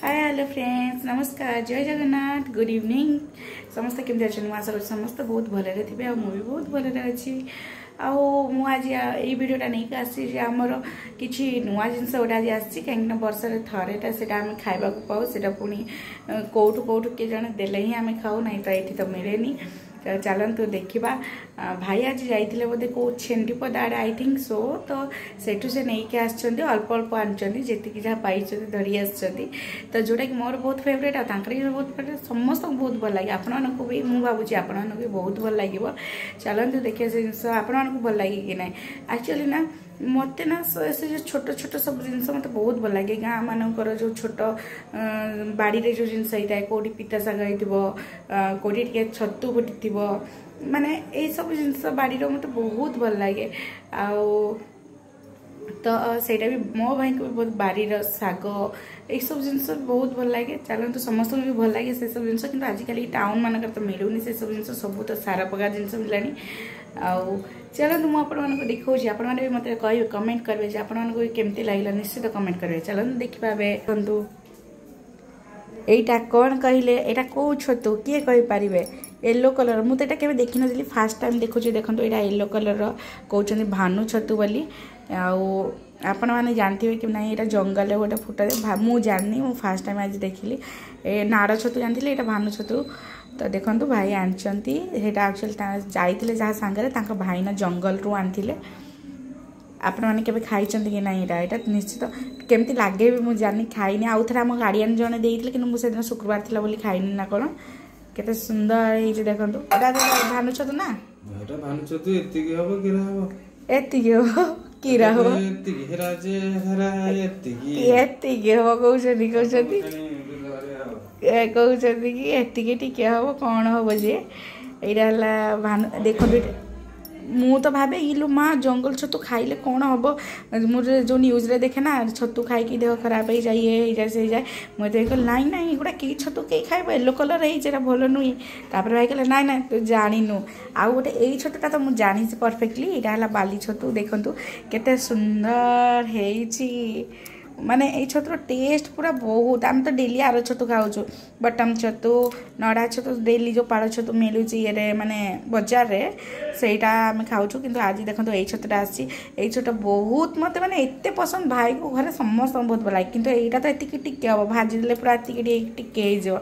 Hi hello friends नमस्कार जय Jagannath good evening समस्त केमती अच्छे आशा कर समस्त बहुत भलरे थे आ भी बहुत भलरे अच्छी आज ये वीडियोटा नहीं आसी आमर कि नुआ जिनस गोटे आज आसी कहीं वर्षे थरेटा से खावा पाऊ से पुणी कौटू कौटू किए जन देले ही आम खाऊ ना तो ये तो मिले चलतु देखा भाई आज जाइए बोधे कौ छेन्डीपद आड़े आई थिंक सो तो सेठू से नहीं आसछन्ती अल्प अल्प आनी जी जहाँ पाई धरी आसछन्ती तो जोटा कि मोर बहुत फेवरेट भी बहुत फेवरेट समस्त बहुत भल लगे आपण भी मुझे भावुँ आपण भी बहुत भल लगे चलतु देखिए से जिन आपण भल लगे कि ना एक्चुअली ना मत ना से जो छोट छोट सब जिन मत बहुत भल लगे गाँ मानकर जो छोट बाड़ी जो जिनस होता है कौटी पिता शाग हो कौटी टे छतु फुटी माने ये सब जिनस बाड़ी मत बहुत भल लगे तो सेटा भी मो भाई को भी बहुत बारीर शाग ये सब जिनस बहुत भल लगे चलते समस्त भी भल लगे से सब जिनस कि आजिकल टाउन मानक तो मिलूनी से सब जिनस सब तो सारा प्रकार जिनस मिलानी चलते मुझे देखा आपने भी मतलब कहे कमेंट करेंगे आपको केमती लगे निश्चित कमेंट करेंगे चलते देखा देखु यहीटा कौन कहले यहाँ कौ छतु किए कहींपारे येलो कलर मुझे केवे देखी नी फास्ट टाइम देखुची देखो यहाँ येलो कलर कहते भानु छतु बोली आपण मैंने जानते कि ना यहाँ जंगल गोटे फुटे मुझे जानी मुझे फास्ट टाइम आज देखिली नाड़ छतु जानी यहाँ भानु छतु तो देखो भाई आनी एक्चुअली जाइए जहाँ सांगे भाई ना जंगल रू आनी आपण मैंने केवे खाई कि ना यहाँ निश्चित केमती लगे भी मुझे जानी खाईनी आउ थे आम गार्डियन जड़े देते कि मुझे शुक्रवार थी बोली खाईनी ना कौन केते सुंदर ये देखो भानु छतु ना एति कीरा हो कहते कि एति टिके हम कौन हम जे यहाँ भानु देखो मु तो भावे इलु माँ जंगल छतु खाइले कौन हम मुझे जो न्यूज रे देखे ना छतु खाई देह खराब हो जाए से जाए मुझे कहल नाई ना एगुड़ा कि छतु कई खाइब येलो कलर है भल नुहे तापर भाई कहले नाई ना तू जानिनु आउ गोटे यही छतुटा तो मुझे जानी परफेक्टली यहाँ है बाली छतु देखु केते सुंदर है माने ये छतुर टेस्ट पूरा बहुत आम तो डेली आर छतु खाऊँ बटम छतु नड़ा छतु डेली जो पाड़ छतु मिलूँ ये माने बजार रे सेटा आम खाऊँ किंतु आज देखो यही छतुटा आसी छतुटा बहुत मत माने एते पसंद भाई को घरे समस्त बहुत भल लगे किंतु यहाँ तो एति टिके हम भाजीदे पूरा टिके हो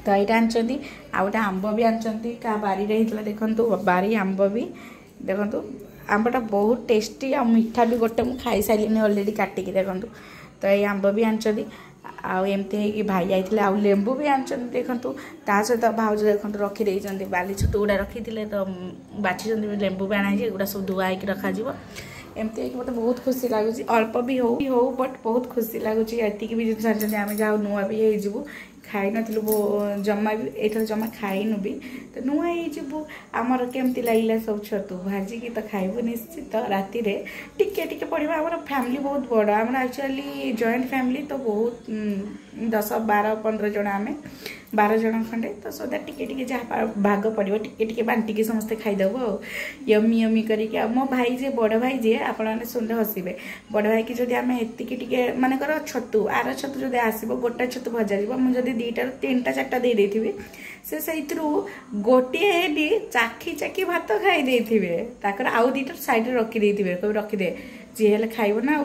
तो यहाँ आनी आ गए आंब भी आनी क्या बारी देखु बारी आंब भी देखु आंबटा बहुत टेस्टी आ मीठा भी गोटे मुझे खाई सारे अलरेडी काटिकी देखो तो ये आंब भी आनी आमती भाई जाइए आउ लेंबू भी आनी देखु ता सहित भाज देखो रखीदे बाली छतु गुड़ा रखी तो बाछी लेंबू भी आना एगुड़ा सब धुआ होकर रखा एमती मत बहुत खुशी लगुच अल्प भी हो बट बहुत खुशी लगुच ये भी जिन आम जहाँ नुआ भी हो खाई नु जमा भी एथर जमा खाईनु भी तो नुआ हो आमर केमती लगे सब छतु भाजिकी तो खाइबु निश्चित राति रे टिके टिके पड़े आम फैमिली बहुत बड़ आम एक्चुअली जॉइंट फैमिली तो बहुत 10-12-15 जन आम 12 जन खंडे तो सदा टिके टिके जहाँ भाग पड़ो टिके टिके बांटिकी समस्ते खाईदेव यमी यमी करके मो भाई जे बड़ भाई जे आपने सुनले हसबे बड़ भाई की जब आम एति माने कर छतु आर छतु जब आसो गोटे छतु भजा मुझे 2-3-4 दे देथिबे से गोटे चाखी चाखी भात खाई देथिबे ताकर आउ 2टा साइड रे रखी देथिबे कभी रखीदे जी हेले खाइबो ना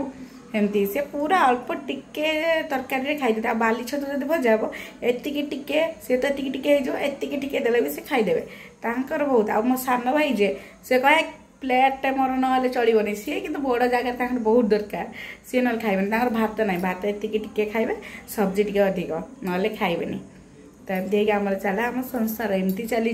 एमती से पूरा अल्प टिके तरकारी खाई दे बाली छतु जब भजा हम एतिकी टिके सी तो एतिकी टिके हो एतिकी टिके देले भी से खाईदेवे तांकर बहुत आ मो सान भाई जे से कहे प्लेट मोर ना चलबनी सी कि बड़ जगह बहुत दरकार सी ना खाइबे भात ना भात एतिकी टिके खाइबे सब्जी टिके अधिक ना खाइबेनी तो एमती आम चला आम संसार एमती चली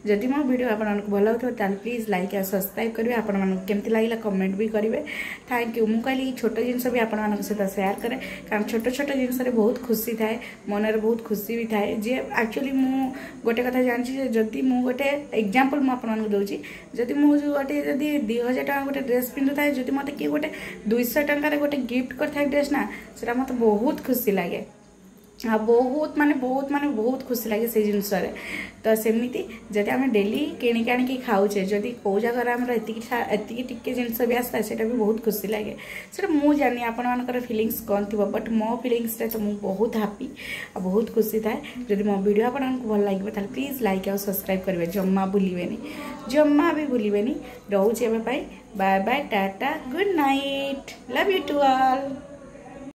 जदि मो वीडियो आपको भल हो प्लीज लाइक और सब्सक्राइब करेंगे आपमती लगे कमेंट भी करेंगे थैंक यू मुझे कहली छोट जिनस भी आपण सहित सेयार करे कारण छोट छोट जिनस बहुत खुशी थाए मनरे बहुत खुशी भी थाए जे एक्चुअली मु गोटे कथा जानी जदि मु गोटे एग्जांपल मुझे दूसरी जदि मुझे गोटे जदि 2000 टଙ୍କା गोटे ड्रेस पिंधु थाए जदि मत किए गोटे 200 टंकार गोटे गिफ्ट कर ड्रेस ना से मत बहुत खुशी लगे बहुत माने बहुत खुशी लगे से जिनस तो सेमती जदि आम डेली किणिक आनिक खाऊे जदि कौ जगार आम टिके जिनस भी आसता है भी बहुत खुशी लगे से मुझे जानी आपर फिलिंग्स कौन थी बट मो फिलिंग्स तो मुझे बहुत हैप्पी और बहुत खुशी थाए जदि मो वीडियो आपको भल लगे प्लीज लाइक और सब्सक्राइब करेंगे जम्मा भूलें जम्मा भी भूलें रोचे bye bye tata good night love you to all.